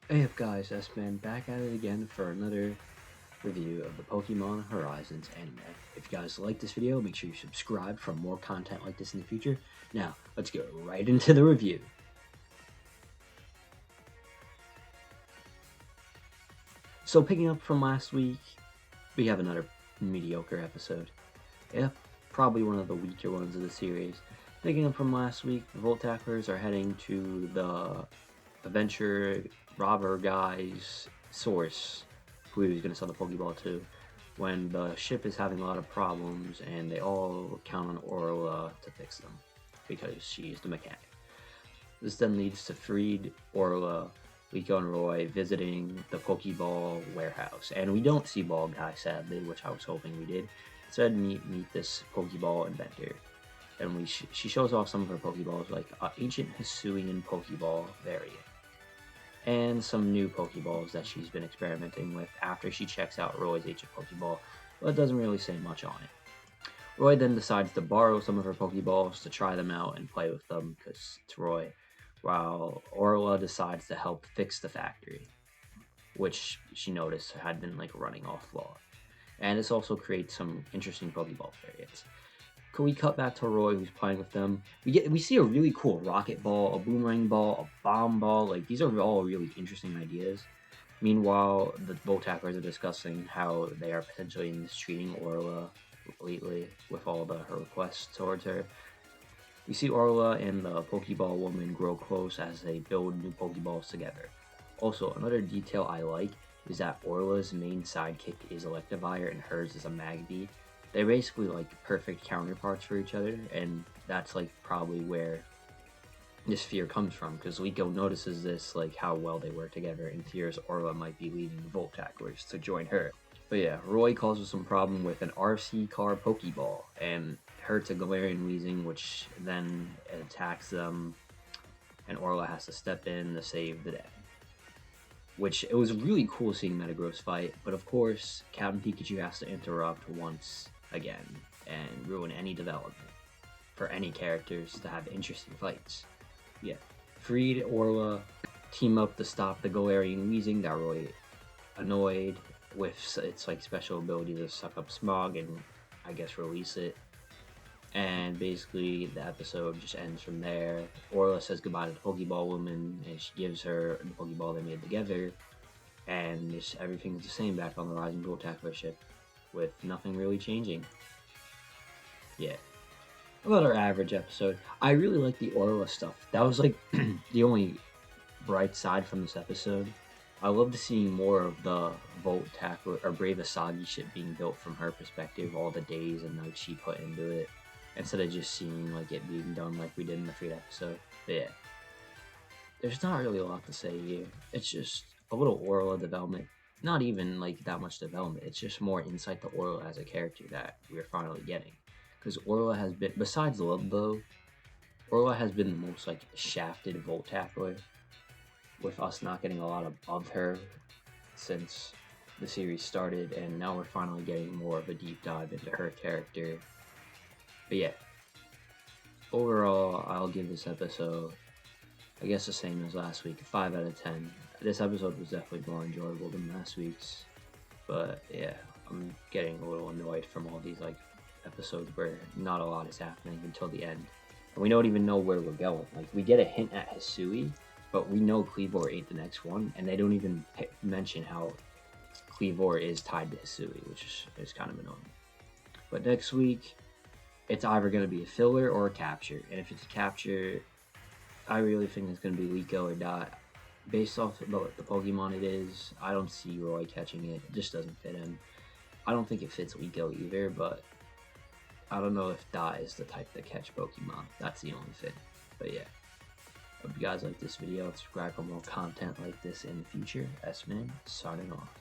Hey up guys, S-Man back at it again for another review of the Pokemon Horizons anime. If you guys like this video, make sure you subscribe for more content like this in the future. Now, let's get right into the review. So picking up from last week, we have another mediocre episode. Yeah, probably one of the weaker ones of the series. Picking up from last week, the Volt Tacklers are heading to the adventure robber guy's source, who he was going to sell the Pokeball to, when the ship is having a lot of problems and they all count on Orla to fix them because she's the mechanic. This then leads to Freed, Orla, Liko, and Roy visiting the Pokeball warehouse. And we don't see Bald Guy, sadly, which I was hoping we did. Instead, meet this Pokeball inventor. And she shows off some of her Pokeballs, like ancient Hisuian Pokeball variant, and some new Pokeballs that she's been experimenting with after she checks out Roy's ancient Pokeball, but doesn't really say much on it. Roy then decides to borrow some of her Pokeballs to try them out and play with them because it's Roy, while Orla decides to help fix the factory, which she noticed had been like running off law. And this also creates some interesting Pokeball variants. Can we cut back to Roy, who's playing with them? We see a really cool rocket ball, a boomerang ball, a bomb ball. Like, these are all really interesting ideas. Meanwhile, the Volt Tacklers are discussing how they are potentially mistreating Orla lately with all her requests towards her. We see Orla and the Pokeball woman grow close as they build new Pokeballs together. Also, another detail I like is that Orla's main sidekick is Electivire and hers is a Magby. They're basically like perfect counterparts for each other, and that's like probably where this fear comes from, because Liko notices this, like how well they work together, and fears Orla might be leaving the Volt Tacklers to join her. But yeah, Roy causes some problem with an RC car Pokeball and hurts a Galarian Weezing, which then attacks them, and Orla has to step in to save the day. Which, it was really cool seeing Metagross fight, but of course, Captain Pikachu has to interrupt once again and ruin any development for any characters to have interesting fights. Yeah, Freed, Orla team up to stop the Galarian Weezing that Roy annoyed with its like special ability to suck up smog and I guess release it. And basically, the episode just ends from there. Orla says goodbye to the Pokeball woman, and she gives her the Pokeball they made together, and just everything's the same back on the Rising Volt Tackler ship, with nothing really changing. Yeah. About our average episode, I really like the Orla stuff. That was like the only bright side from this episode. I love to see more of the Volt Tackler or Brave Asagi ship being built from her perspective, all the days and nights she put into it, instead of just seeing like it being done like we did in the Freed episode. But yeah, there's not really a lot to say here. It's just a little Orla development. Not even like that much development. It's just more insight to Orla as a character that we're finally getting. Because Orla has been, besides Love though, Orla has been the most like shafted Volt Tackler, with us not getting a lot of her since the series started, and now we're finally getting more of a deep dive into her character. But yeah, overall, I'll give this episode, I guess the same as last week, 5 out of 10. This episode was definitely more enjoyable than last week's, but yeah, I'm getting a little annoyed from all these like episodes where not a lot is happening until the end, and we don't even know where we're going. Like, we get a hint at Hisui, but we know Cleavor ain't the next one, and they don't even mention how Cleavor is tied to Hisui, which is kind of annoying. But next week, it's either going to be a filler or a capture, and if it's a capture, I really think it's going to be Liko or Dot. Based off of the Pokemon it is, I don't see Roy catching it. It just doesn't fit him. I don't think it fits Liko either, but I don't know if Dot is the type to catch Pokemon. That's the only thing. But yeah. Hope you guys like this video. Subscribe for more content like this in the future. S-Man, signing off.